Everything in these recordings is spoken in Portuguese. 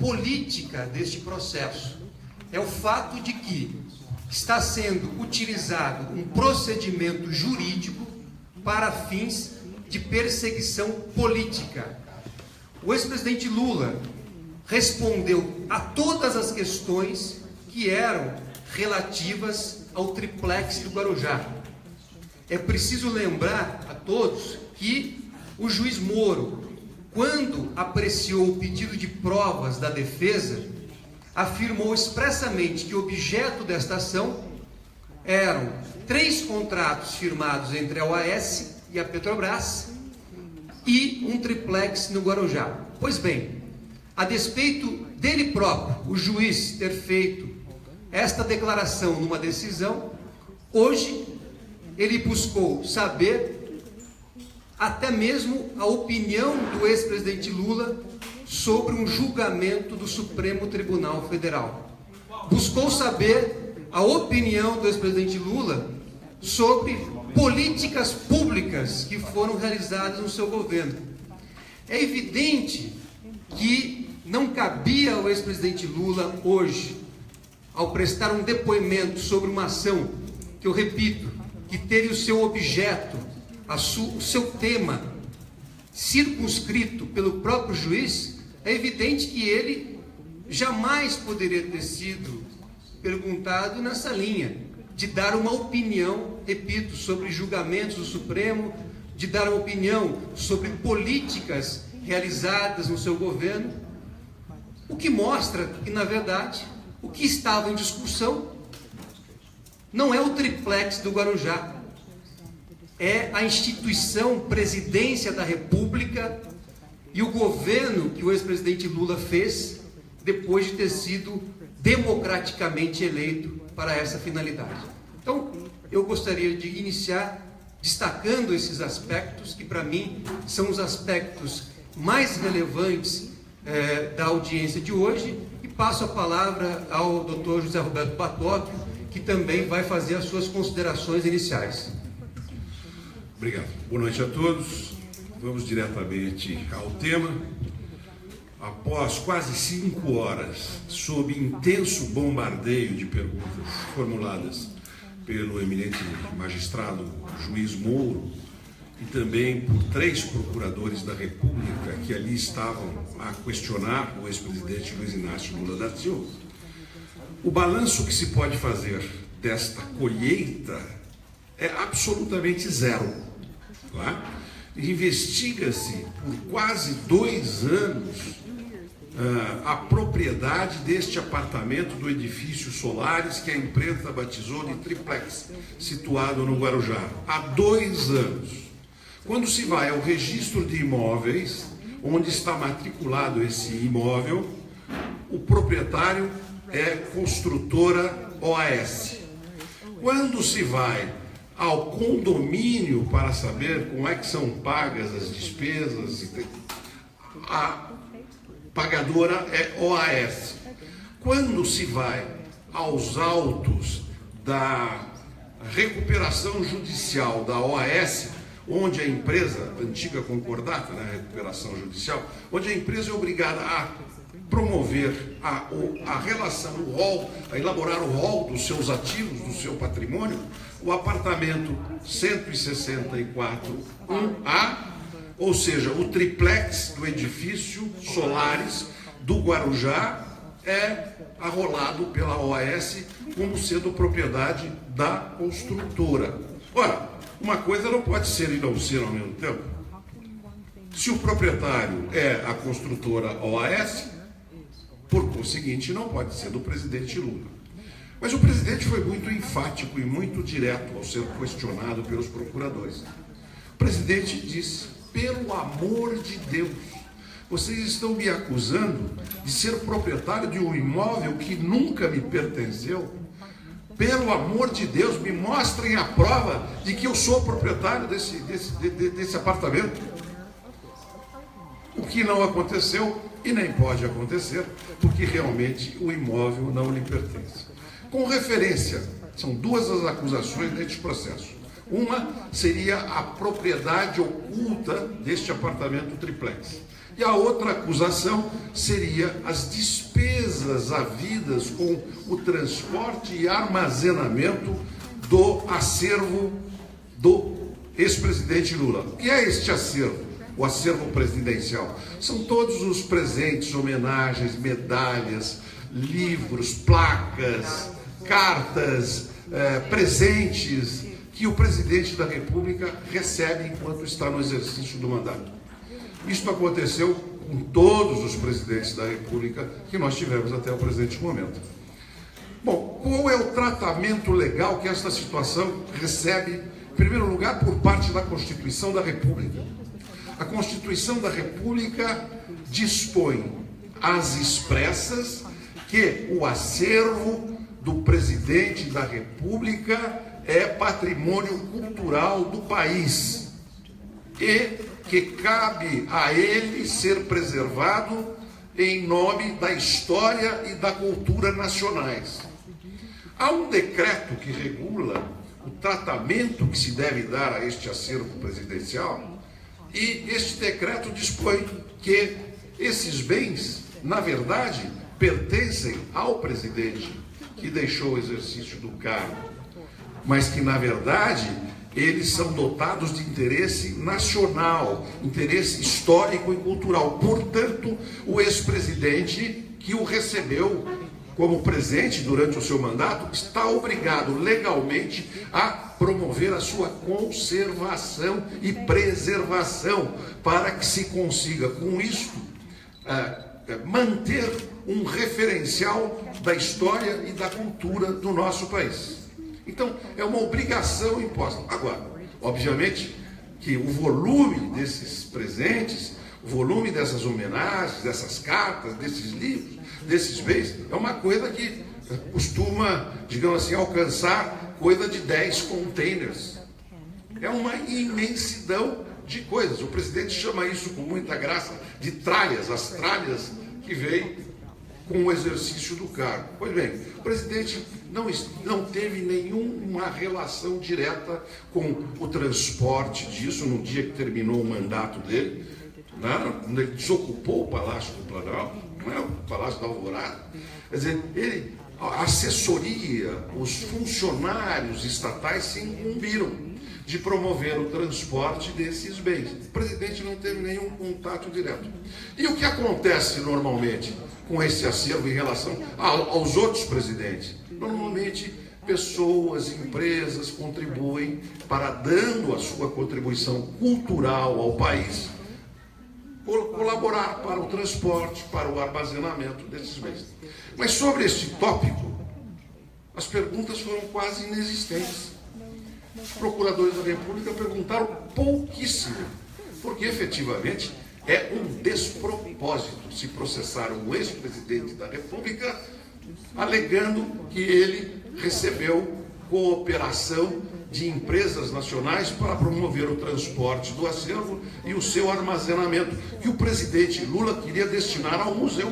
política deste processo. É o fato de que está sendo utilizado um procedimento jurídico para fins de perseguição política. O ex-presidente Lula respondeu a todas as questões que eram relativas ao triplex do Guarujá. É preciso lembrar a todos que o juiz Moro, quando apreciou o pedido de provas da defesa, afirmou expressamente que o objeto desta ação eram 3 contratos firmados entre a OAS e a Petrobras e um triplex no Guarujá. Pois bem, a despeito dele próprio, o juiz, ter feito esta declaração numa decisão, hoje ele buscou saber até mesmo a opinião do ex-presidente Lula sobre um julgamento do Supremo Tribunal Federal. Buscou saber a opinião do ex-presidente Lula sobre políticas públicas que foram realizadas no seu governo. É evidente que não cabia ao ex-presidente Lula hoje, ao prestar um depoimento sobre uma ação, que eu repito, que teve o seu objeto, o seu tema circunscrito pelo próprio juiz, é evidente que ele jamais poderia ter sido perguntado nessa linha, de dar uma opinião, repito, sobre julgamentos do Supremo, de dar uma opinião sobre políticas realizadas no seu governo, o que mostra que, na verdade, o que estava em discussão não é o triplex do Guarujá, é a instituição Presidência da República e o governo que o ex-presidente Lula fez depois de ter sido democraticamente eleito para essa finalidade. Então, eu gostaria de iniciar destacando esses aspectos que, para mim, são os aspectos mais relevantes da audiência de hoje, e passo a palavra ao Dr. José Roberto Batocchio, que também vai fazer as suas considerações iniciais. Obrigado. Boa noite a todos. Vamos diretamente ao tema. Após quase 5 horas, sob intenso bombardeio de perguntas formuladas pelo eminente magistrado juiz Moro e também por 3 procuradores da República que ali estavam a questionar o ex-presidente Luiz Inácio Lula da Silva, o balanço que se pode fazer desta colheita é absolutamente zero. Não é? Investiga-se por quase 2 anos a propriedade deste apartamento do edifício Solares, que a imprensa batizou de triplex, situado no Guarujá, há 2 anos. Quando se vai ao registro de imóveis, onde está matriculado esse imóvel, o proprietário é construtora OAS. Quando se vai ao condomínio para saber como é que são pagas as despesas, a pagadora é OAS. Quando se vai aos autos da recuperação judicial da OAS, onde a empresa, antiga concordata, né, recuperação judicial, onde a empresa é obrigada a promover a relação, o rol, a elaborar o rol dos seus ativos, do seu patrimônio, o apartamento 164.1A, ou seja, o triplex do edifício Solares do Guarujá, é arrolado pela OAS como sendo propriedade da construtora. Ora, uma coisa não pode ser e não ser ao mesmo tempo. Se o proprietário é a construtora OAS, por conseguinte, não pode ser do presidente Lula. Mas o presidente foi muito enfático e muito direto ao ser questionado pelos procuradores. O presidente disse: pelo amor de Deus, vocês estão me acusando de ser proprietário de um imóvel que nunca me pertenceu? Pelo amor de Deus, me mostrem a prova de que eu sou proprietário desse apartamento. O que não aconteceu e nem pode acontecer, porque realmente o imóvel não lhe pertence. Com referência, são 2 as acusações neste processo. Uma seria a propriedade oculta deste apartamento triplex. E a outra acusação seria as despesas havidas com o transporte e armazenamento do acervo do ex-presidente Lula. O que é este acervo? O acervo presidencial. São todos os presentes, homenagens, medalhas, livros, placas, cartas, presentes que o presidente da República recebe enquanto está no exercício do mandato. Isto aconteceu com todos os presidentes da República que nós tivemos até o presente momento. Bom, qual é o tratamento legal que esta situação recebe, em primeiro lugar, por parte da Constituição da República? A Constituição da República dispõe às expressas que o acervo do presidente da República é patrimônio cultural do país e que cabe a ele ser preservado em nome da história e da cultura nacionais. Há um decreto que regula o tratamento que se deve dar a este acervo presidencial e este decreto dispõe que esses bens, na verdade, pertencem ao presidente que deixou o exercício do cargo, mas que, na verdade, eles são dotados de interesse nacional, interesse histórico e cultural. Portanto, o ex-presidente que o recebeu como presente durante o seu mandato está obrigado legalmente a promover a sua conservação e preservação para que se consiga, com isto, manter um referencial da história e da cultura do nosso país. Então, é uma obrigação imposta. Agora, obviamente que o volume desses presentes, o volume dessas homenagens, dessas cartas, desses livros, desses bens, é uma coisa que costuma, digamos assim, alcançar coisa de 10 containers. É uma imensidão de coisas. O presidente chama isso com muita graça de tralhas, as tralhas que vêm com o exercício do cargo. Pois bem, o presidente não teve nenhuma relação direta com o transporte disso no dia que terminou o mandato dele, né? Ele desocupou o Palácio do Planalto, não é? O Palácio da Alvorada. Quer dizer, a assessoria, os funcionários estatais se incumbiram de promover o transporte desses bens. O presidente não teve nenhum contato direto. E o que acontece normalmente com esse acervo em relação aos outros presidentes? Normalmente, pessoas, empresas contribuem para, dando a sua contribuição cultural ao país, colaborar para o transporte, para o armazenamento desses bens. Mas sobre este tópico, as perguntas foram quase inexistentes. Os procuradores da República perguntaram pouquíssimo, porque efetivamente é um despropósito se processar um ex-presidente da República alegando que ele recebeu cooperação de empresas nacionais para promover o transporte do acervo e o seu armazenamento, que o presidente Lula queria destinar ao museu,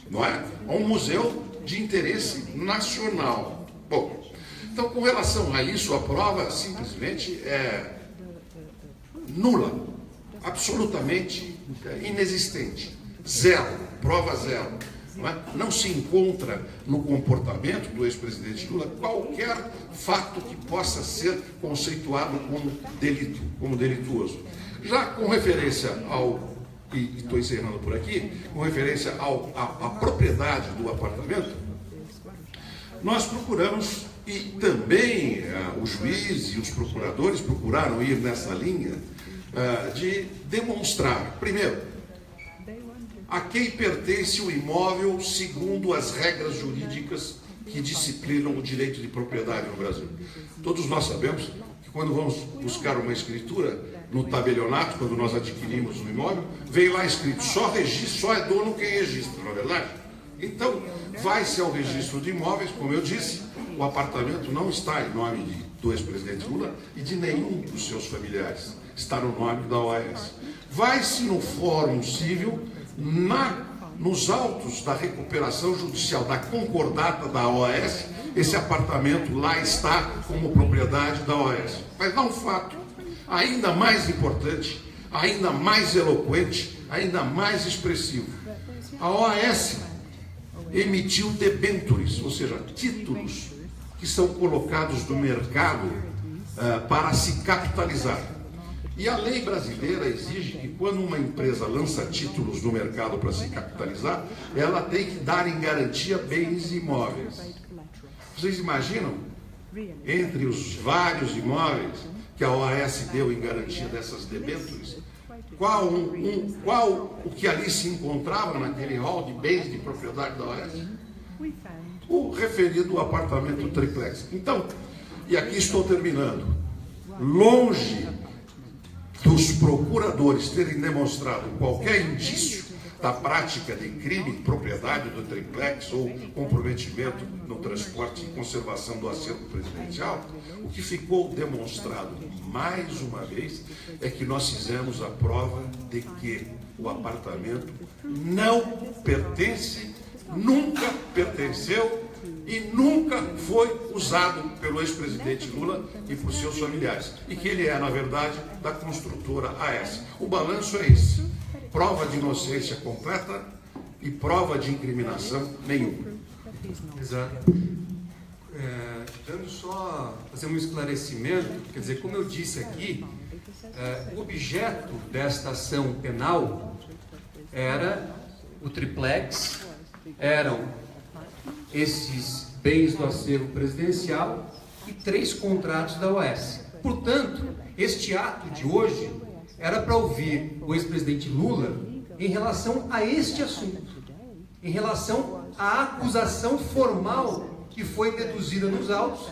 não é? A um museu de interesse nacional. Bom, então, com relação a isso, a prova simplesmente é nula, absolutamente inexistente, zero, prova zero. Não se encontra no comportamento do ex-presidente Lula qualquer fato que possa ser conceituado como delito, como delituoso. Já com referência ao, e estou encerrando por aqui, com referência à propriedade do apartamento, nós procuramos, e também o juiz e os procuradores procuraram ir nessa linha de demonstrar, primeiro, a quem pertence o imóvel segundo as regras jurídicas que disciplinam o direito de propriedade no Brasil. Todos nós sabemos que quando vamos buscar uma escritura no tabelionato, quando nós adquirimos um imóvel, vem lá escrito, só é dono quem registra, não é verdade? Então, vai-se ao registro de imóveis, como eu disse, o apartamento não está em nome do ex-presidente Lula e de nenhum dos seus familiares, está no nome da OAS. Vai-se no Fórum Civil, nos autos da recuperação judicial da concordata da OAS, esse apartamento lá está como propriedade da OAS. Mas há um fato ainda mais importante, ainda mais eloquente ainda mais expressivo. A OAS emitiu debentures, ou seja, títulos que são colocados no mercado para se capitalizar. E a lei brasileira exige que quando uma empresa lança títulos no mercado para se capitalizar, ela tem que dar em garantia bens imóveis. Vocês imaginam, entre os vários imóveis que a OAS deu em garantia dessas debêntures, qual o que ali se encontrava naquele rol de bens de propriedade da OAS? O referido ao apartamento triplex. Então, e aqui estou terminando, longe dos procuradores terem demonstrado qualquer indício da prática de crime de propriedade do triplex ou comprometimento no transporte e conservação do acervo presidencial, o que ficou demonstrado mais uma vez é que nós fizemos a prova de que o apartamento não pertence, nunca pertenceu e nunca foi usado pelo ex-presidente Lula e por seus familiares. E que ele é, na verdade, da construtora AES. O balanço é esse. Prova de inocência completa e prova de incriminação nenhuma. Exato. Dando só, fazer um esclarecimento, quer dizer, como eu disse aqui, o objeto desta ação penal era o triplex, eram esses bens do acervo presidencial e 3 contratos da OAS. Portanto, este ato de hoje era para ouvir o ex-presidente Lula em relação a este assunto, em relação à acusação formal que foi deduzida nos autos,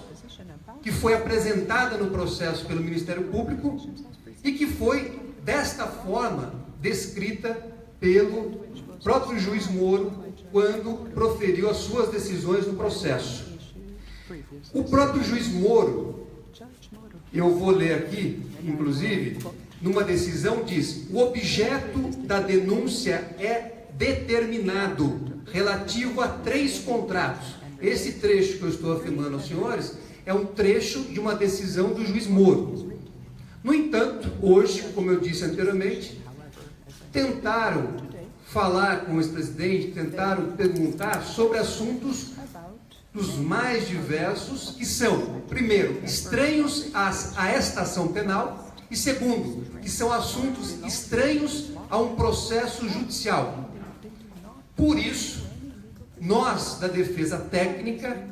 que foi apresentada no processo pelo Ministério Público e que foi, desta forma, descrita pelo próprio juiz Moro quando proferiu as suas decisões no processo. O próprio juiz Moro, eu vou ler aqui, inclusive, numa decisão diz: o objeto da denúncia é determinado, relativo a 3 contratos. Esse trecho que eu estou afirmando aos senhores é um trecho de uma decisão do juiz Moro. No entanto, hoje, como eu disse anteriormente, tentaram falar com o ex-presidente, tentaram perguntar sobre assuntos dos mais diversos, que são, primeiro, estranhos a esta ação penal, e segundo, que são assuntos estranhos a um processo judicial. Por isso, nós, da defesa técnica,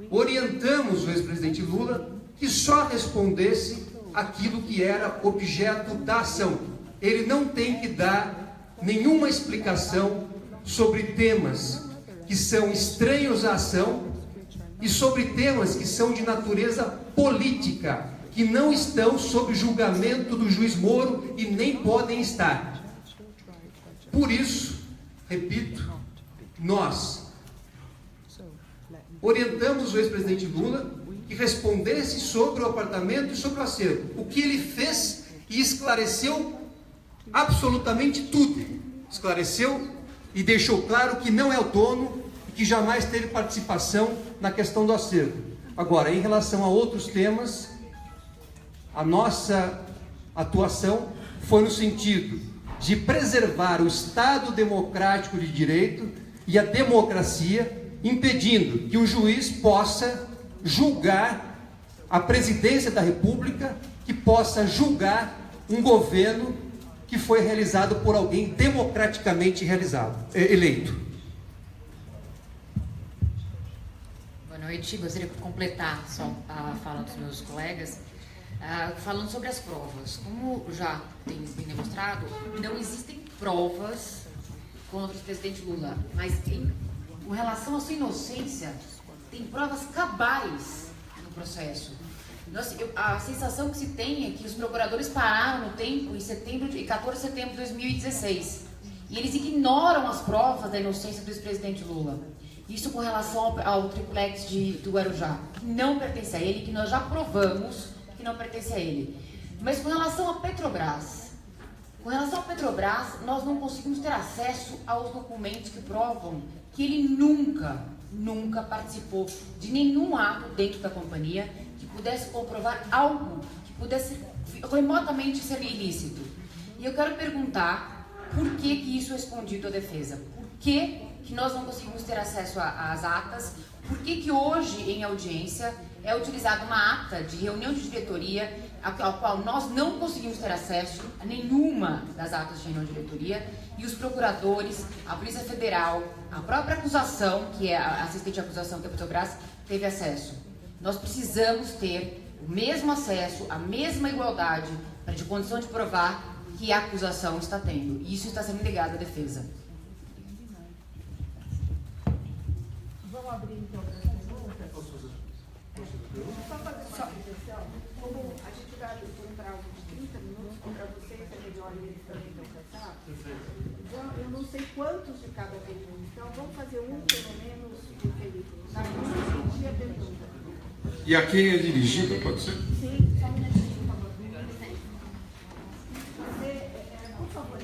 orientamos o ex-presidente Lula que só respondesse aquilo que era objeto da ação. Ele não tem que dar nenhuma explicação sobre temas que são estranhos à ação e sobre temas que são de natureza política, que não estão sob julgamento do juiz Moro e nem podem estar. Por isso, repito, nós orientamos o ex-presidente Lula que respondesse sobre o apartamento e sobre o acervo. O que ele fez e esclareceu absolutamente tudo. Esclareceu e deixou claro que não é o dono e que jamais teve participação na questão do acervo. Agora, em relação a outros temas, a nossa atuação foi no sentido de preservar o Estado democrático de direito e a democracia, impedindo que o juiz possa julgar a presidência da República, que possa julgar um governo que foi realizado por alguém democraticamente eleito. Boa noite. Gostaria de completar só a fala dos meus colegas, falando sobre as provas. Como já tem bem demonstrado, não existem provas contra o presidente Lula, mas com relação à sua inocência, tem provas cabais no processo. A sensação que se tem é que os procuradores pararam no tempo em 14 de setembro de 2016 e eles ignoram as provas da inocência do ex-presidente Lula. Isso com relação ao triplex do Guarujá, que não pertence a ele, que nós já provamos que não pertence a ele. Mas com relação à Petrobras, nós não conseguimos ter acesso aos documentos que provam que ele nunca participou de nenhum ato dentro da companhia que pudesse comprovar algo que pudesse remotamente ser ilícito. E eu quero perguntar Por que isso é escondido à defesa? Por que nós não conseguimos ter acesso às atas? Por que hoje, em audiência, é utilizada uma ata de reunião de diretoria, ao qual nós não conseguimos ter acesso a nenhuma das atas de reunião de diretoria, e os procuradores, a Polícia Federal, a própria acusação, que é a assistente de acusação, que é a Petrobras, teve acesso. Nós precisamos ter o mesmo acesso, a mesma igualdade, de condição de provar que a acusação está tendo. E isso está sendo negado à defesa. Vamos abrir então para as perguntas. Só fazer uma sugestão. Como a gente vai por um prazo de 30 minutos, para vocês é melhor e eles também estão cansados. Eu não sei quantos de cada pergunta. Então vamos fazer um pelo menos do Felipe. Na a pergunta. E a quem é dirigida, pode ser? Sim, só um minutinho, por favor. Por favor,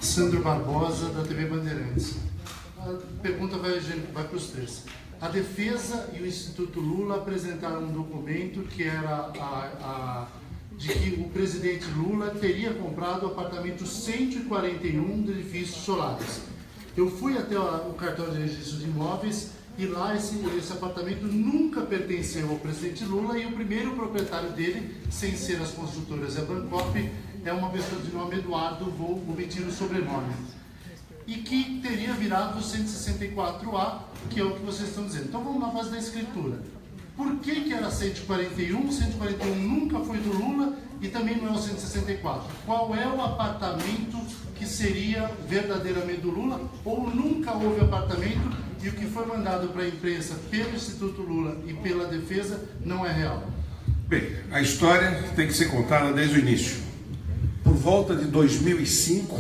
Sandro Barbosa, da TV Bandeirantes. A pergunta vai para os três. A defesa e o Instituto Lula apresentaram um documento que era de que o presidente Lula teria comprado o apartamento 141 do edifício Solares. Eu fui até o cartório de registro de imóveis e lá esse apartamento nunca pertenceu ao presidente Lula, e o primeiro proprietário dele, sem ser as construtoras e a Bancop, é uma pessoa de nome Eduardo, vou omitir o sobrenome, e que teria virado o 164A, que é o que vocês estão dizendo. Então vamos na base da escritura. Por que era 141? 141 nunca foi do Lula e também não é o 164. Qual é o apartamento que seria verdadeiramente do Lula, ou nunca houve apartamento e o que foi mandado para a imprensa pelo Instituto Lula e pela defesa não é real? Bem, a história tem que ser contada desde o início. Por volta de 2005,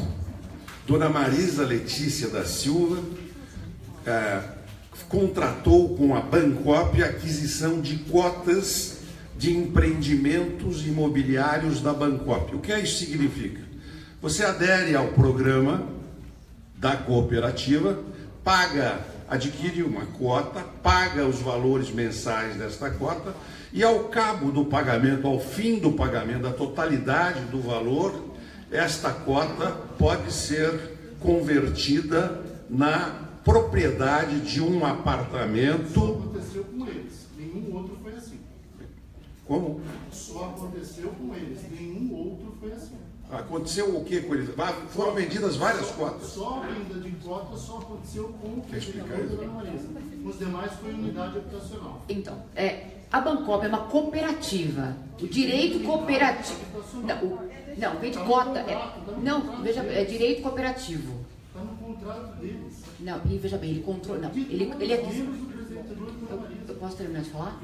Dona Marisa Letícia da Silva contratou com a Bancop a aquisição de cotas de empreendimentos imobiliários da Bancop. O que isso significa? Você adere ao programa da cooperativa, adquire uma cota, paga os valores mensais desta cota e ao cabo do pagamento, ao fim do pagamento da totalidade do valor, esta cota pode ser convertida na propriedade de um apartamento. Só aconteceu com eles, nenhum outro foi assim. Como? Só aconteceu com eles, nenhum outro foi assim. Aconteceu o que com eles? Foram vendidas várias cotas. Só a venda de cotas só aconteceu com o vereador da Dona Marisa. Os demais foi unidade habitacional. Então, a Bancop é uma cooperativa. O direito cooperativo... Não, vem de cota. Não, veja, é direito cooperativo. Está no contrato deles. Não, e veja bem, ele controla... Não, ele adquiriu... Eu posso terminar de falar?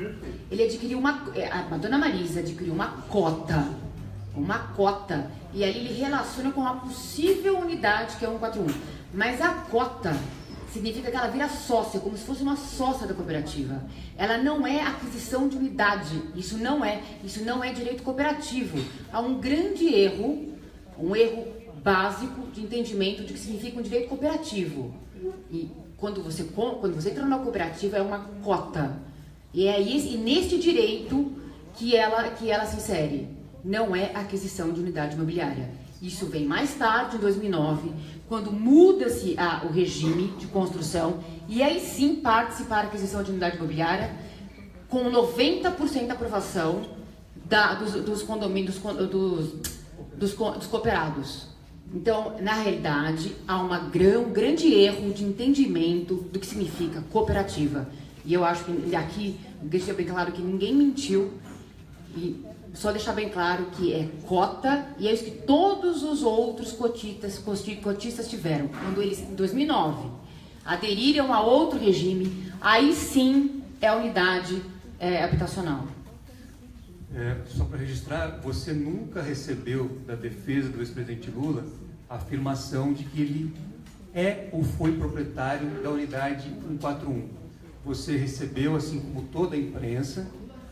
Ele adquiriu a Dona Marisa adquiriu uma cota, e aí ele relaciona com a possível unidade que é 141. Mas a cota significa que ela vira sócia, como se fosse uma sócia da cooperativa. Ela não é aquisição de unidade, isso não é direito cooperativo. Há um grande erro, um erro básico de entendimento de que significa um direito cooperativo. E quando você entra numa cooperativa é uma cota. E é neste direito que ela se insere. Não é aquisição de unidade imobiliária. Isso vem mais tarde, em 2009, quando muda-se o regime de construção, e aí sim parte-se para a aquisição de unidade imobiliária, com 90% da aprovação dos condomínios, dos cooperados. Então, na realidade, há um grande erro de entendimento do que significa cooperativa. E eu acho que aqui, deixa bem claro que ninguém mentiu, e só deixar bem claro que é cota, e é isso que todos os outros cotistas tiveram. Quando eles, em 2009, aderiram a outro regime, aí sim é a unidade habitacional. Só para registrar, você nunca recebeu da defesa do ex-presidente Lula a afirmação de que ele é ou foi proprietário da unidade 141. Você recebeu, assim como toda a imprensa,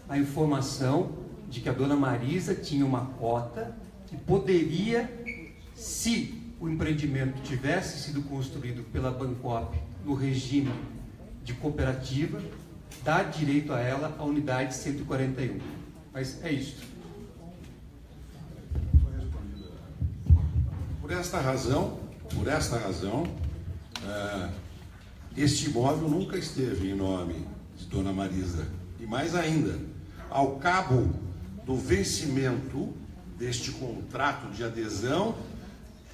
a informação de que a Dona Marisa tinha uma cota que poderia, se o empreendimento tivesse sido construído pela Bancop no regime de cooperativa, dar direito a ela a unidade 141. Mas é isso. Por esta razão, Por esta razão, este imóvel nunca esteve em nome de Dona Marisa. E mais ainda, ao cabo do vencimento deste contrato de adesão,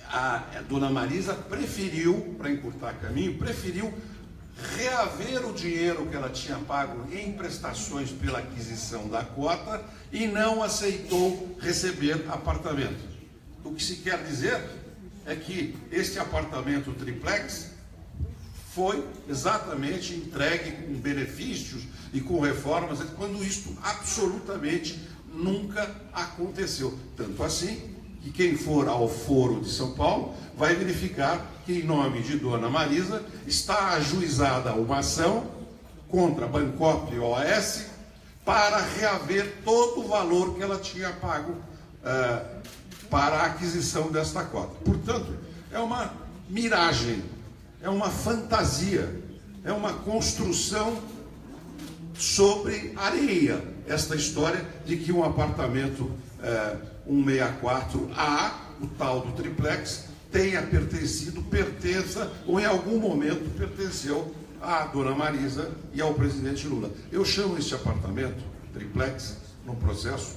a Dona Marisa preferiu, para encurtar caminho, preferiu reaver o dinheiro que ela tinha pago em prestações pela aquisição da cota e não aceitou receber apartamento. O que se quer dizer é que este apartamento triplex foi exatamente entregue com benefícios e com reformas, quando isto absolutamente nunca aconteceu. Tanto assim que quem for ao Foro de São Paulo vai verificar que, em nome de Dona Marisa, está ajuizada uma ação contra a Bancop e OAS para reaver todo o valor que ela tinha pago para a aquisição desta cota. Portanto, é uma miragem, é uma fantasia, é uma construção sobre areia, esta história de que um apartamento 164A, o tal do triplex, tenha pertença ou em algum momento pertenceu à Dona Marisa e ao presidente Lula. Eu chamo este apartamento triplex, no processo,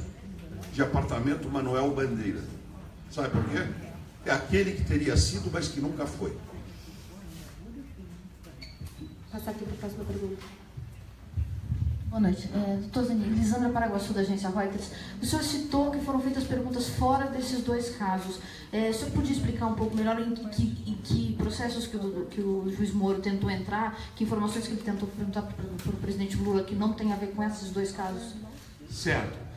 de apartamento Manuel Bandeira. Sabe por quê? É aquele que teria sido, mas que nunca foi. Passar aqui para a próxima pergunta. Boa noite. Doutor Zanin, Lisandra Paraguaçu, da agência Reuters. O senhor citou que foram feitas perguntas fora desses dois casos. O senhor podia explicar um pouco melhor em que processos que o juiz Moro tentou entrar, que informações que ele tentou perguntar para o presidente Lula que não tem a ver com esses dois casos? Certo.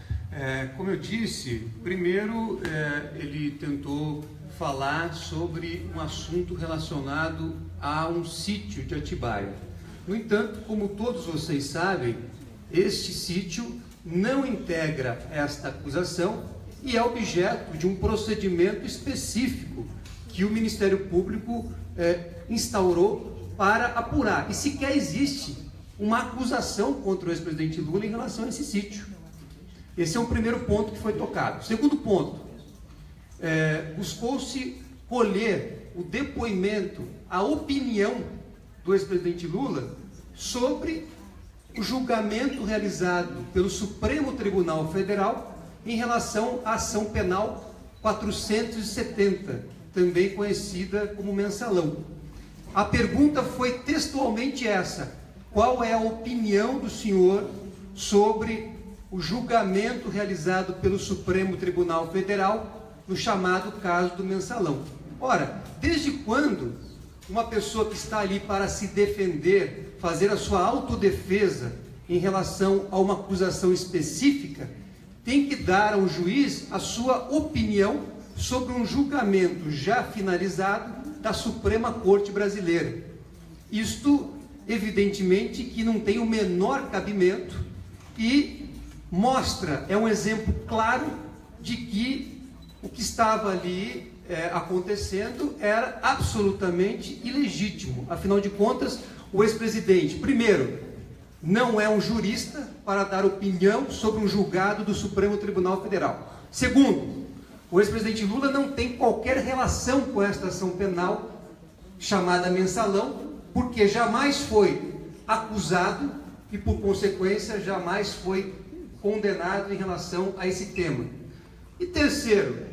Como eu disse, primeiro ele tentou falar sobre um assunto relacionado a um sítio de Atibaia. No entanto, como todos vocês sabem, este sítio não integra esta acusação e é objeto de um procedimento específico que o Ministério Público instaurou para apurar. E sequer existe uma acusação contra o ex-presidente Lula em relação a esse sítio. Esse é o primeiro ponto que foi tocado. Segundo ponto, buscou-se colher o depoimento, a opinião do ex-presidente Lula sobre o julgamento realizado pelo Supremo Tribunal Federal em relação à ação penal 470, também conhecida como mensalão. A pergunta foi textualmente essa: qual é a opinião do senhor sobre o julgamento realizado pelo Supremo Tribunal Federal no chamado caso do mensalão? Ora, desde quando uma pessoa que está ali para se defender, fazer a sua autodefesa em relação a uma acusação específica, tem que dar ao juiz a sua opinião sobre um julgamento já finalizado da Suprema Corte Brasileira? Isto, evidentemente, que não tem o menor cabimento e mostra, é um exemplo claro de que o que estava ali acontecendo era absolutamente ilegítimo. Afinal de contas, o ex-presidente, primeiro, não é um jurista para dar opinião sobre um julgado do Supremo Tribunal Federal. Segundo, o ex-presidente Lula não tem qualquer relação com esta ação penal chamada mensalão, porque jamais foi acusado e, por consequência, jamais foi condenado em relação a esse tema. E terceiro,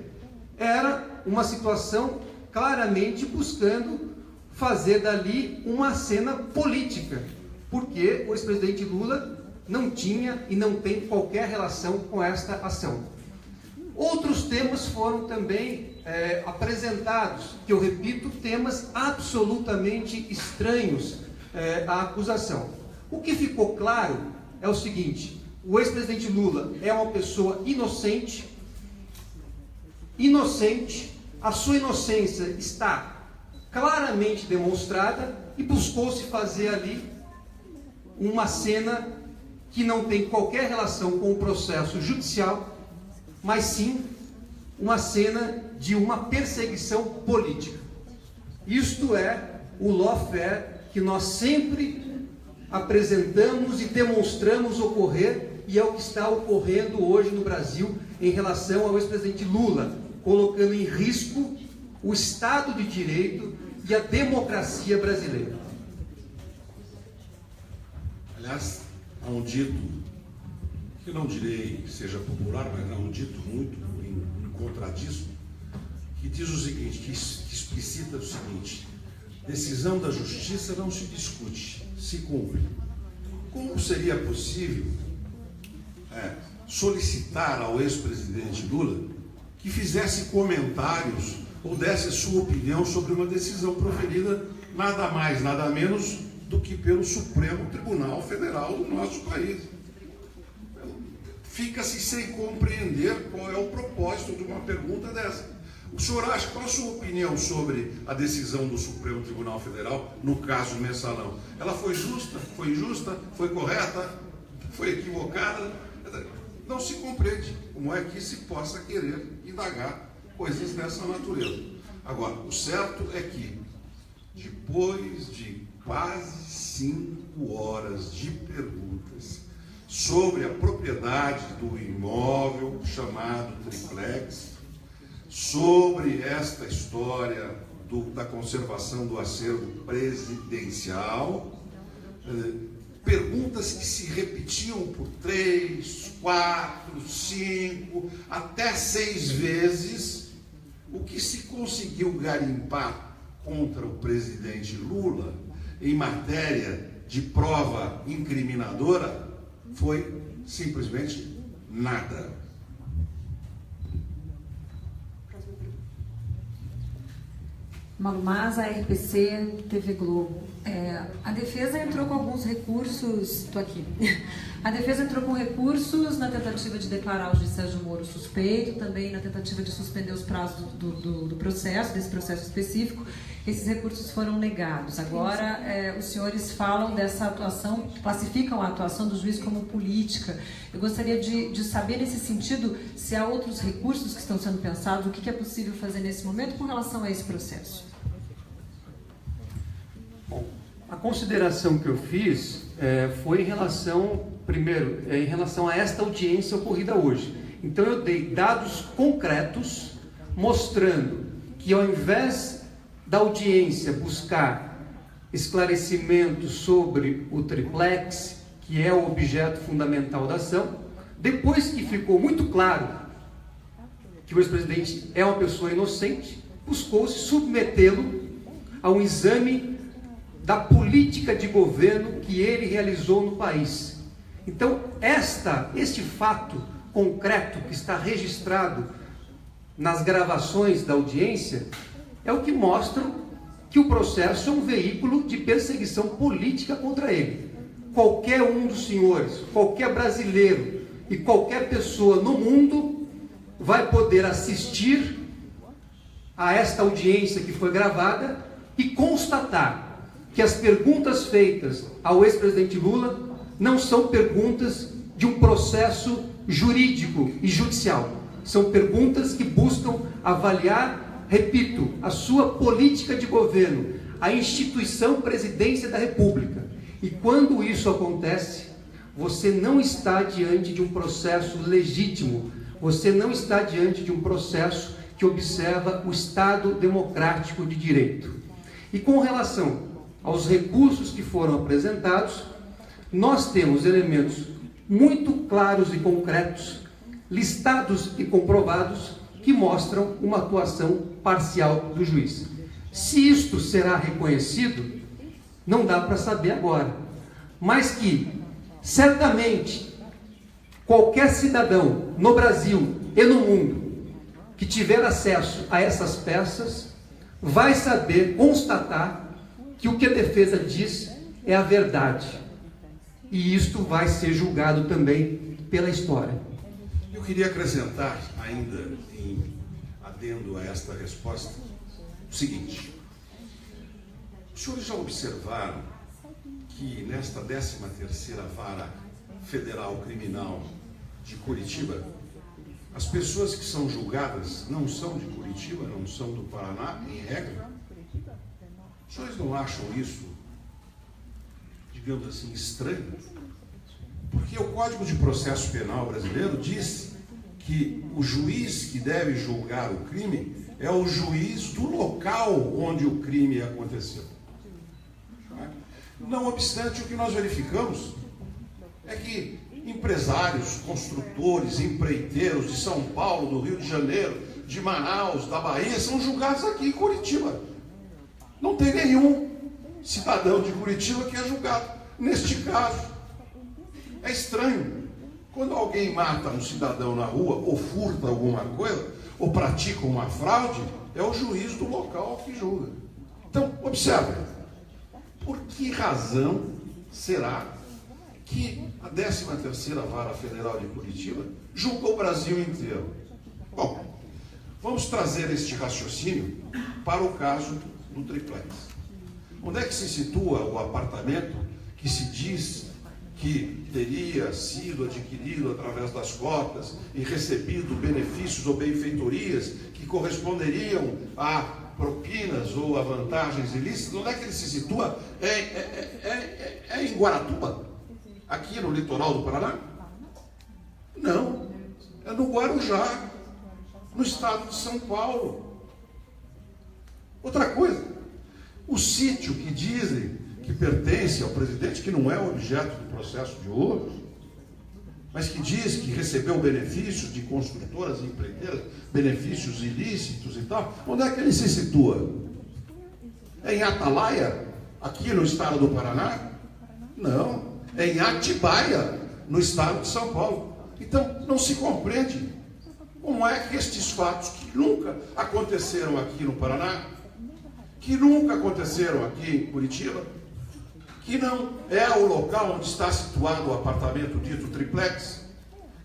era uma situação claramente buscando fazer dali uma cena política, porque o ex-presidente Lula não tinha e não tem qualquer relação com esta ação. Outros temas foram também apresentados, que eu repito, temas absolutamente estranhos à acusação. O que ficou claro é o seguinte: o ex-presidente Lula é uma pessoa inocente, a sua inocência está claramente demonstrada e buscou-se fazer ali uma cena que não tem qualquer relação com o processo judicial, mas sim uma cena de uma perseguição política. Isto é o lawfare que nós sempre apresentamos e demonstramos ocorrer, e é o que está ocorrendo hoje no Brasil em relação ao ex-presidente Lula, colocando em risco o Estado de Direito e a democracia brasileira. Aliás, há um dito, que não direi seja popular, mas há um dito muito encontradíssimo, que diz o seguinte, que explicita o seguinte: decisão da justiça não se discute, se cumpre. Como seria possível solicitar ao ex-presidente Lula que fizesse comentários ou desse sua opinião sobre uma decisão proferida nada mais, nada menos do que pelo Supremo Tribunal Federal do nosso país? Fica-se sem compreender qual é o propósito de uma pergunta dessa. O senhor acha, qual a sua opinião sobre a decisão do Supremo Tribunal Federal no caso Mensalão? Ela foi justa? Foi injusta? Foi correta? Foi equivocada? Não se compreende como é que se possa querer indagar coisas dessa natureza. Agora, o certo é que, depois de quase 5 horas de perguntas sobre a propriedade do imóvel chamado triplex, sobre esta história da conservação do acervo presidencial, perguntas que se repetiam por 3, 4, 5, até 6 vezes, o que se conseguiu garimpar contra o presidente Lula em matéria de prova incriminadora foi simplesmente nada. Malu Maza, RPC, TV Globo. A defesa entrou com alguns recursos, estou aqui, a defesa entrou com recursos na tentativa de declarar o juiz Sérgio Moro suspeito, também na tentativa de suspender os prazos do processo, desse processo específico. Esses recursos foram negados. Agora, os senhores falam dessa atuação, classificam a atuação do juiz como política. Eu gostaria de saber, nesse sentido, se há outros recursos que estão sendo pensados, o que é possível fazer nesse momento com relação a esse processo. Bom, a consideração que eu fiz foi em relação, primeiro, em relação a esta audiência ocorrida hoje. Então eu dei dados concretos mostrando que, ao invés da audiência buscar esclarecimentos sobre o triplex, que é o objeto fundamental da ação, depois que ficou muito claro que o ex-presidente é uma pessoa inocente, buscou-se submetê-lo a um exame da política de governo que ele realizou no país. Então, este fato concreto que está registrado nas gravações da audiência é o que mostra que o processo é um veículo de perseguição política contra ele. Qualquer um dos senhores, qualquer brasileiro e qualquer pessoa no mundo vai poder assistir a esta audiência que foi gravada e constatar que as perguntas feitas ao ex-presidente Lula não são perguntas de um processo jurídico e judicial. São perguntas que buscam avaliar, repito, a sua política de governo, a instituição Presidência da República. E quando isso acontece, você não está diante de um processo legítimo, você não está diante de um processo que observa o Estado democrático de direito. E com relação aos recursos que foram apresentados, nós temos elementos muito claros e concretos, listados e comprovados, que mostram uma atuação parcial do juiz. Se isto será reconhecido, não dá para saber agora, mas que certamente qualquer cidadão no Brasil e no mundo que tiver acesso a essas peças vai saber constatar que o que a defesa diz é a verdade. E isto vai ser julgado também pela história. Eu queria acrescentar, ainda em adendo a esta resposta, o seguinte: os senhores já observaram que nesta 13ª Vara Federal Criminal de Curitiba, as pessoas que são julgadas não são de Curitiba, não são do Paraná, em regra? Os senhores não acham isso, digamos assim, estranho? Porque o Código de Processo Penal brasileiro diz que o juiz que deve julgar o crime é o juiz do local onde o crime aconteceu. Não obstante, o que nós verificamos é que empresários, construtores, empreiteiros de São Paulo, do Rio de Janeiro, de Manaus, da Bahia, são julgados aqui em Curitiba. Não tem nenhum cidadão de Curitiba que é julgado neste caso. É estranho. Quando alguém mata um cidadão na rua, ou furta alguma coisa, ou pratica uma fraude, é o juiz do local que julga. Então, observe. Por que razão será que a 13ª Vara Federal de Curitiba julga o Brasil inteiro? Bom, vamos trazer este raciocínio para o caso do triplex. Onde é que se situa o apartamento que se diz que teria sido adquirido através das cotas e recebido benefícios ou benfeitorias que corresponderiam a propinas ou a vantagens ilícitas? Onde é que ele se situa? É em Guaratuba? Aqui no litoral do Paraná? Não, é no Guarujá, no estado de São Paulo. Outra coisa, o sítio que dizem que pertence ao presidente, que não é objeto do processo de hoje, mas que diz que recebeu benefícios de construtoras e empreiteiras, benefícios ilícitos e tal, onde é que ele se situa? É em Atalaia, aqui no estado do Paraná? Não, é em Atibaia, no estado de São Paulo. Então, não se compreende como é que estes fatos, que nunca aconteceram aqui no Paraná, que nunca aconteceram aqui em Curitiba, que não é o local onde está situado o apartamento dito triplex,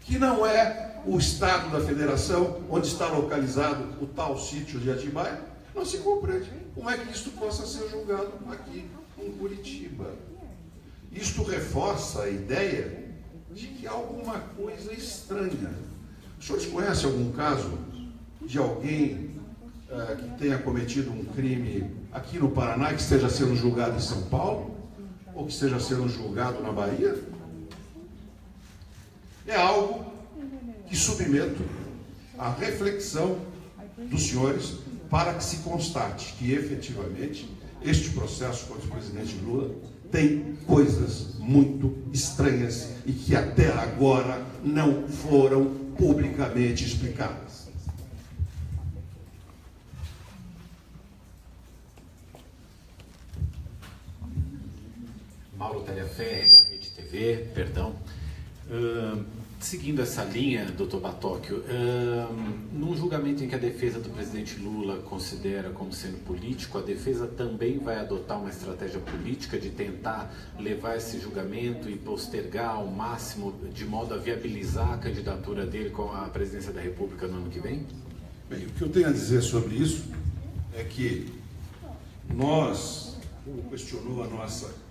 que não é o estado da federação onde está localizado o tal sítio de Atibaia, não se compreende como é que isto possa ser julgado aqui em Curitiba. Isto reforça a ideia de que há alguma coisa estranha. Os senhores conhecem algum caso de alguém que tenha cometido um crime aqui no Paraná e que esteja sendo julgado em São Paulo? Ou que esteja sendo julgado na Bahia? É algo que submeto à reflexão dos senhores para que se constate que efetivamente este processo contra o presidente Lula tem coisas muito estranhas e que até agora não foram publicamente explicadas. Mauro Taliaferri, da Rede TV, perdão. Seguindo essa linha, doutor Batóquio, num julgamento em que a defesa do presidente Lula considera como sendo político, a defesa também vai adotar uma estratégia política de tentar levar esse julgamento e postergar ao máximo, de modo a viabilizar a candidatura dele com a presidência da República no ano que vem? Bem, o que eu tenho a dizer sobre isso é que nós, como questionou a nossa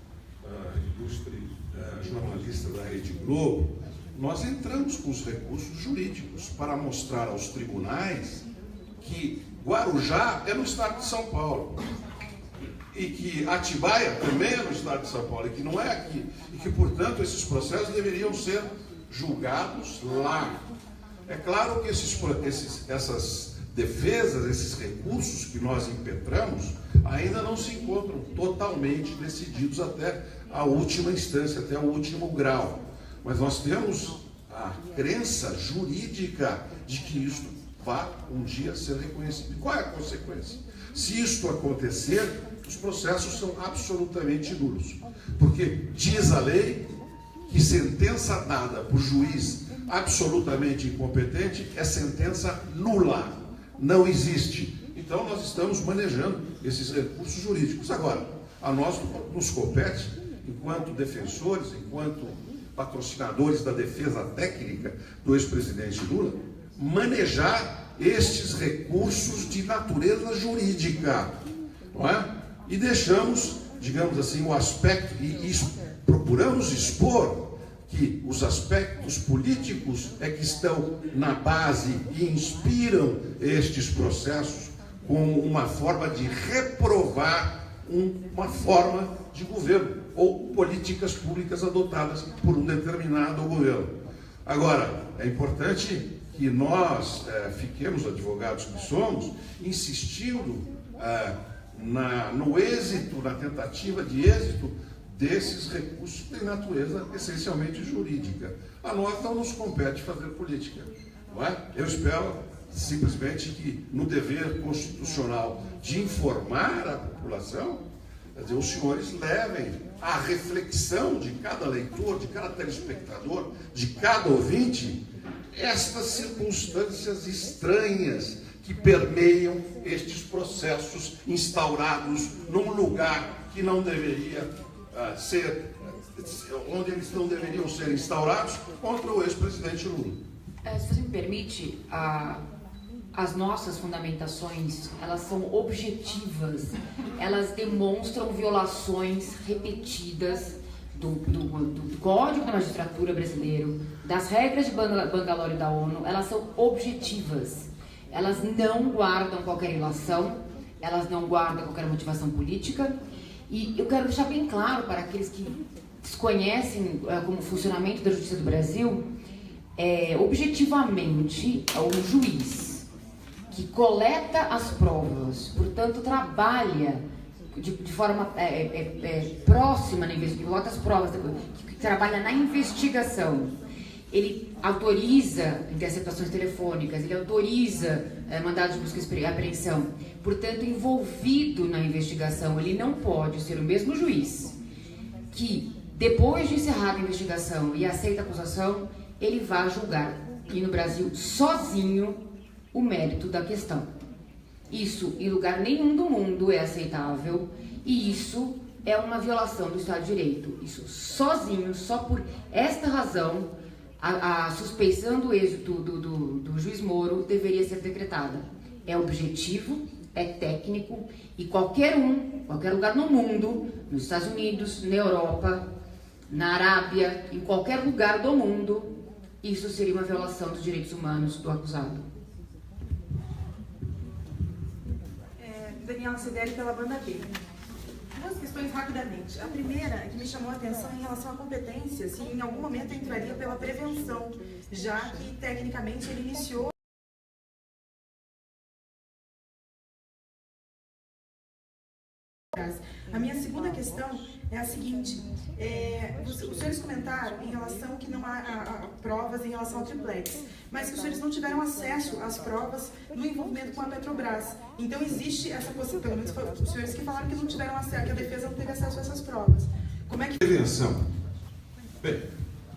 ilustre jornalista da Rede Globo, nós entramos com os recursos jurídicos para mostrar aos tribunais que Guarujá é no estado de São Paulo e que Atibaia também é no estado de São Paulo e que não é aqui e que, portanto, esses processos deveriam ser julgados lá. É claro que essas defesas, esses recursos que nós impetramos ainda não se encontram totalmente decididos até a última instância, até o último grau. Mas nós temos a crença jurídica de que isto vá um dia ser reconhecido. E qual é a consequência? Se isto acontecer, os processos são absolutamente nulos. Porque diz a lei que sentença dada por juiz absolutamente incompetente é sentença nula. Não existe. Então nós estamos manejando esses recursos jurídicos. Agora, a nós nos compete, enquanto defensores, enquanto patrocinadores da defesa técnica do ex-presidente Lula, manejar estes recursos de natureza jurídica, não é? E deixamos, digamos assim, o aspecto, e procuramos expor que os aspectos políticos é que estão na base e inspiram estes processos como uma forma de reprovar uma forma de governo ou políticas públicas adotadas por um determinado governo. Agora, é importante que nós fiquemos, advogados que somos, insistindo no êxito, na tentativa de êxito desses recursos de natureza essencialmente jurídica. A nós não nos compete fazer política, não é? Eu espero simplesmente que no dever constitucional de informar a população, quer dizer, os senhores levem à reflexão de cada leitor, de cada telespectador, de cada ouvinte, estas circunstâncias estranhas que permeiam estes processos instaurados num lugar que não deveria onde eles não deveriam ser instaurados, contra o ex-presidente Lula. Se você me permite, as nossas fundamentações, elas são objetivas, elas demonstram violações repetidas do Código da Magistratura brasileiro, das regras de Bangalore da ONU. Elas são objetivas, elas não guardam qualquer ilação, elas não guardam qualquer motivação política. E eu quero deixar bem claro para aqueles que desconhecem como o funcionamento da Justiça do Brasil, objetivamente, um juiz que coleta as provas, portanto, trabalha de forma próxima na investigação, coleta as provas, que trabalha na investigação, ele autoriza interceptações telefônicas, ele autoriza mandados de busca e apreensão, portanto, envolvido na investigação. Ele não pode ser o mesmo juiz que, depois de encerrada a investigação e aceita a acusação, ele vai julgar, e no Brasil, sozinho, o mérito da questão. Isso, em lugar nenhum do mundo, é aceitável, e isso é uma violação do Estado de Direito. Isso, sozinho, só por esta razão, a suspeição do êxito do juiz Moro deveria ser decretada. É objetivo, é técnico, e qualquer lugar no mundo, nos Estados Unidos, na Europa, na Arábia, em qualquer lugar do mundo, isso seria uma violação dos direitos humanos do acusado. Daniela Cederi, pela banda B. Duas questões rapidamente. A primeira que me chamou a atenção em relação à competência, se em algum momento entraria pela prevenção, já que tecnicamente ele iniciou. A minha segunda questão é a seguinte: os senhores comentaram em relação que não há provas em relação ao triplex, mas que os senhores não tiveram acesso às provas no envolvimento com a Petrobras. Então existe essa possibilidade, pelo menos foi os senhores que falaram que não tiveram acesso, que a defesa não teve acesso a essas provas. Como é que... Prevenção. Bem,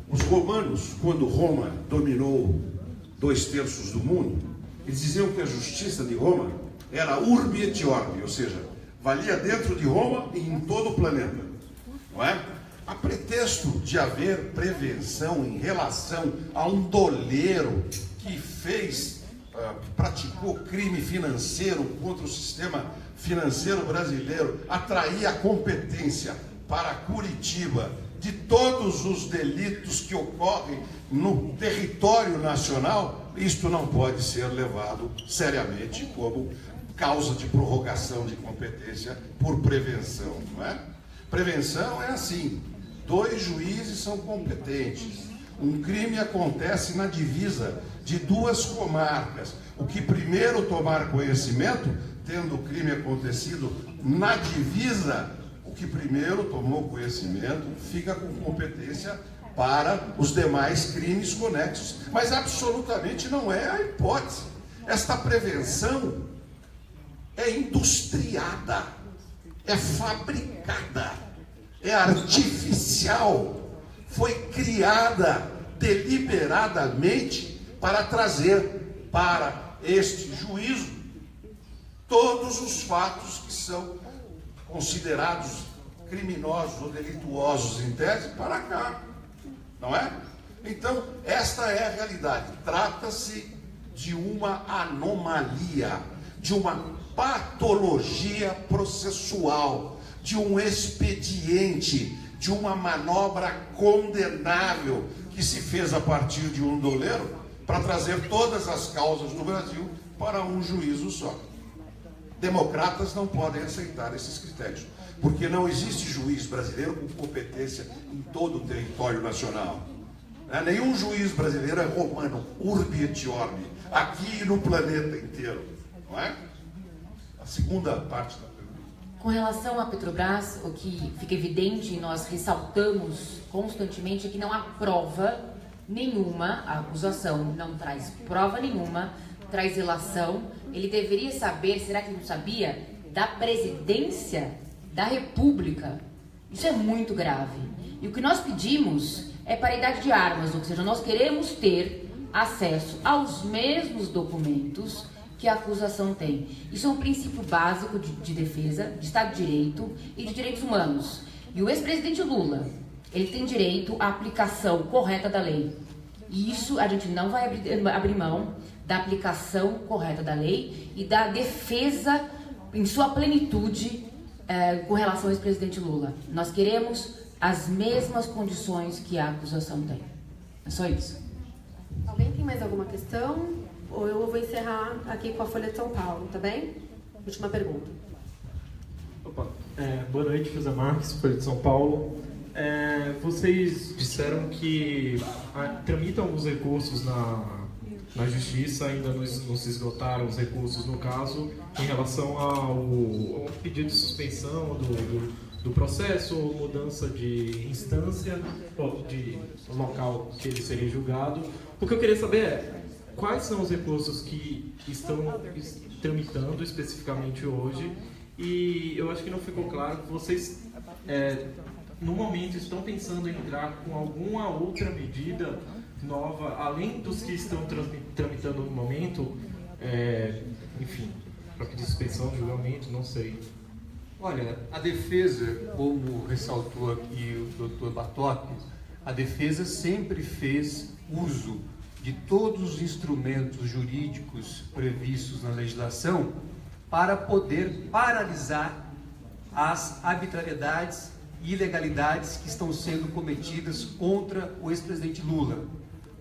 os romanos, quando Roma dominou 2/3 do mundo, eles diziam que a justiça de Roma era urbi et orbi, ou seja, valia dentro de Roma e em todo o planeta, não é? A pretexto de haver prevenção em relação a um doleiro que praticou crime financeiro contra o sistema financeiro brasileiro, atrair a competência para Curitiba de todos os delitos que ocorrem no território nacional, isto não pode ser levado seriamente como causa de prorrogação de competência por prevenção, não é? Prevenção é assim: 2 juízes são competentes, um crime acontece na divisa de 2 comarcas, o que primeiro tomar conhecimento, tendo o crime acontecido na divisa, o que primeiro tomou conhecimento fica com competência para os demais crimes conexos. Mas absolutamente não é a hipótese. Esta prevenção é industriada, é fabricada, é artificial, foi criada deliberadamente para trazer para este juízo todos os fatos que são considerados criminosos ou delituosos em tese para cá, não é? Então, esta é a realidade. Trata-se de uma anomalia, de uma patologia processual, de um expediente, de uma manobra condenável que se fez a partir de um doleiro para trazer todas as causas do Brasil para um juízo só. Democratas não podem aceitar esses critérios, porque não existe juiz brasileiro com competência em todo o território nacional. Nenhum juiz brasileiro é romano, urbi et orbi, aqui e no planeta inteiro, não é? A segunda parte da pergunta. Com relação à Petrobras, o que fica evidente e nós ressaltamos constantemente é que não há prova nenhuma, a acusação não traz prova nenhuma, traz relação. Ele deveria saber, será que ele não sabia, da presidência da República? Isso é muito grave. E o que nós pedimos é paridade de armas, ou seja, nós queremos ter acesso aos mesmos documentos que a acusação tem. Isso é um princípio básico de defesa, de Estado de Direito e de direitos humanos. E o ex-presidente Lula, ele tem direito à aplicação correta da lei. E isso a gente não vai abrir mão da aplicação correta da lei e da defesa em sua plenitude com relação ao ex-presidente Lula. Nós queremos as mesmas condições que a acusação tem. É só isso. Alguém tem mais alguma questão? Ou eu vou encerrar aqui com a Folha de São Paulo, tá bem? Última pergunta. Opa. Boa noite, José Marques, Folha de São Paulo. Vocês disseram que tramitam os recursos na Justiça, ainda não se esgotaram os recursos no caso, em relação ao pedido de suspensão do processo, ou mudança de instância, ou de local que ele seria julgado. O que eu queria saber é quais são os recursos que estão tramitando especificamente hoje, e eu acho que não ficou claro que vocês, no momento, estão pensando em entrar com alguma outra medida nova, além dos que estão tramitando no momento, enfim, para pedir suspensão de julgamento, não sei. Olha, a defesa, como ressaltou aqui o Dr. Batoc, a defesa sempre fez uso de todos os instrumentos jurídicos previstos na legislação para poder paralisar as arbitrariedades e ilegalidades que estão sendo cometidas contra o ex-presidente Lula,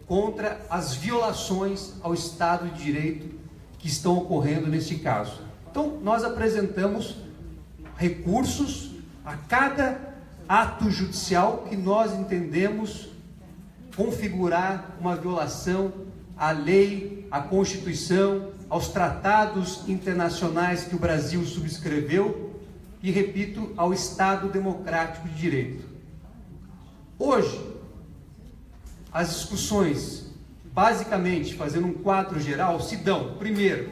contra as violações ao Estado de Direito que estão ocorrendo neste caso. Então, nós apresentamos recursos a cada ato judicial que nós entendemos configurar uma violação à lei, à Constituição, aos tratados internacionais que o Brasil subscreveu e, repito, ao Estado Democrático de Direito. Hoje, as discussões, basicamente, fazendo um quadro geral, se dão, primeiro,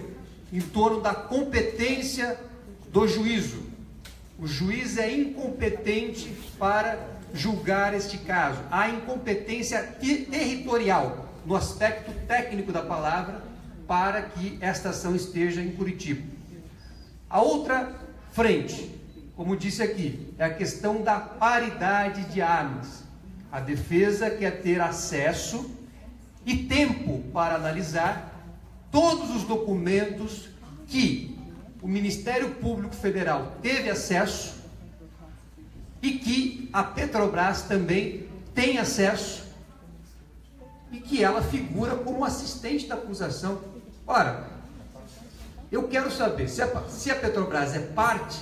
em torno da competência do juízo. O juiz é incompetente para julgar este caso. Há incompetência territorial, no aspecto técnico da palavra, para que esta ação esteja em Curitiba. A outra frente, como disse aqui, é a questão da paridade de armas. A defesa quer ter acesso e tempo para analisar todos os documentos que o Ministério Público Federal teve acesso e que a Petrobras também tem acesso e que ela figura como assistente da acusação. Ora, eu quero saber, se a Petrobras é parte,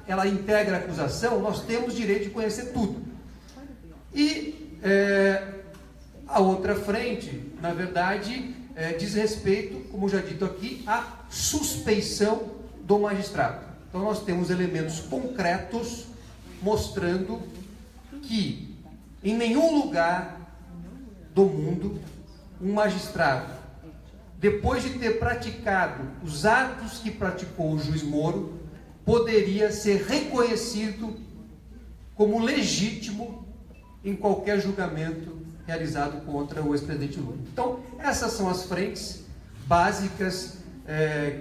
ela integra a acusação, nós temos direito de conhecer tudo. E a outra frente, na verdade, diz respeito, como já dito aqui, à suspeição do magistrado. Então nós temos elementos concretos mostrando que em nenhum lugar do mundo um magistrado, depois de ter praticado os atos que praticou o juiz Moro, poderia ser reconhecido como legítimo em qualquer julgamento realizado contra o ex-presidente Lula. Então, essas são as frentes básicas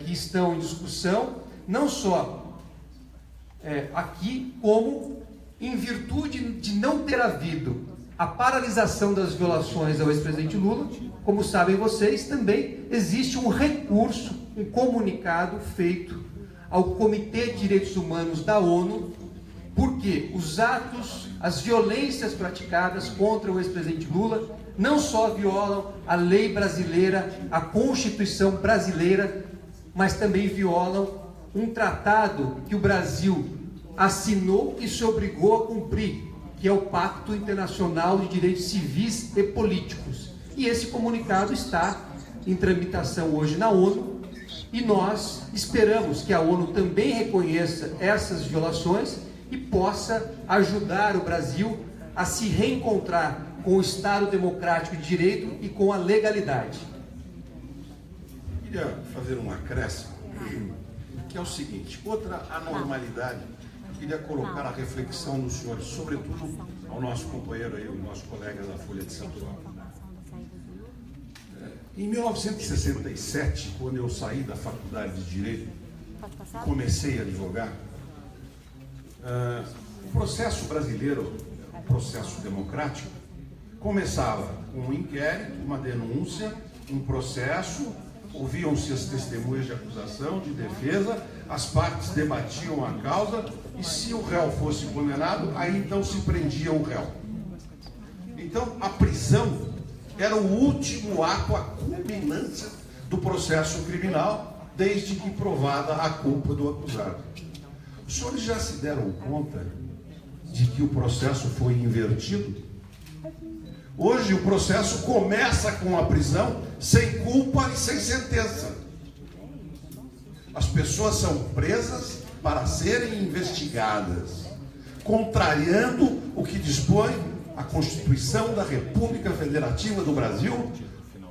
que estão em discussão, não só aqui, como em virtude de não ter havido a paralisação das violações ao ex-presidente Lula. Como sabem vocês, também existe um recurso, um comunicado feito ao Comitê de Direitos Humanos da ONU, porque os atos, as violências praticadas contra o ex-presidente Lula não só violam a lei brasileira, a Constituição brasileira, mas também violam um tratado que o Brasil assinou e se obrigou a cumprir, que é o Pacto Internacional de Direitos Civis e Políticos. E esse comunicado está em tramitação hoje na ONU, e nós esperamos que a ONU também reconheça essas violações e possa ajudar o Brasil a se reencontrar com o Estado democrático de direito e com a legalidade. Queria fazer um acréscimo, que é o seguinte: outra anormalidade, eu queria colocar a reflexão dos senhores, sobretudo ao nosso companheiro aí, o nosso colega da Folha de São Paulo. Em 1967, quando eu saí da faculdade de Direito e comecei a advogar, o processo brasileiro, o processo democrático, começava com um inquérito, uma denúncia, um processo, ouviam-se as testemunhas de acusação, de defesa, as partes debatiam a causa e, se o réu fosse condenado, aí então se prendia o réu. Então, a prisão era o último ato, a culminância do processo criminal, desde que provada a culpa do acusado. Os senhores já se deram conta de que o processo foi invertido? Hoje o processo começa com a prisão sem culpa e sem sentença. As pessoas são presas para serem investigadas, contrariando o que dispõe a Constituição da República Federativa do Brasil,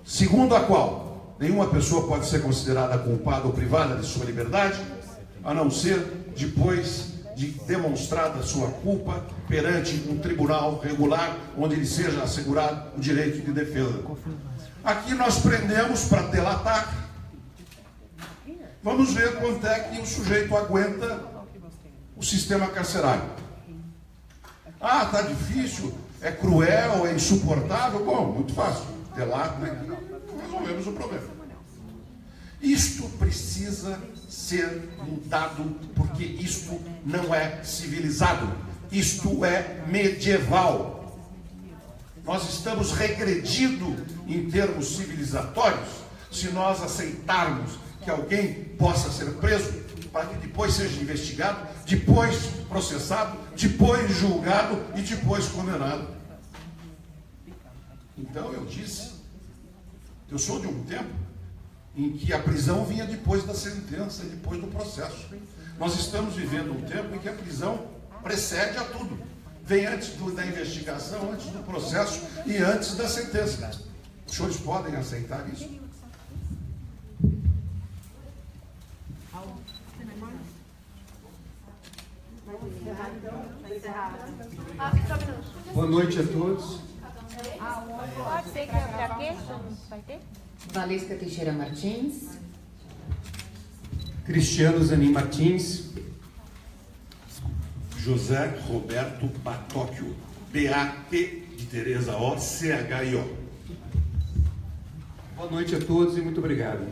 segundo a qual nenhuma pessoa pode ser considerada culpada ou privada de sua liberdade, a não ser depois de demonstrada sua culpa perante um tribunal regular, onde lhe seja assegurado o direito de defesa. Aqui nós prendemos para delatar. Vamos ver quanto é que o sujeito aguenta o sistema carcerário. Ah, está difícil, é cruel, é insuportável. Bom, muito fácil. Delata aqui, resolvemos o problema. Isto precisa ser mudado, porque isto não é civilizado. Isto é medieval. Nós estamos regredindo em termos civilizatórios se nós aceitarmos que alguém possa ser preso para que depois seja investigado, depois processado, depois julgado e depois condenado. Então eu disse, eu sou de um tempo em que a prisão vinha depois da sentença, depois do processo. Nós estamos vivendo um tempo em que a prisão precede a tudo. Vem antes da investigação, antes do processo e antes da sentença. Os senhores podem aceitar isso? Boa noite a todos. Pode ser que para quê? Vai ter? Valesca Teixeira Martins. Cristiano Zanin Martins. José Roberto Batóquio, B-A-T de Tereza O, C-H-I-O. Boa noite a todos e muito obrigado.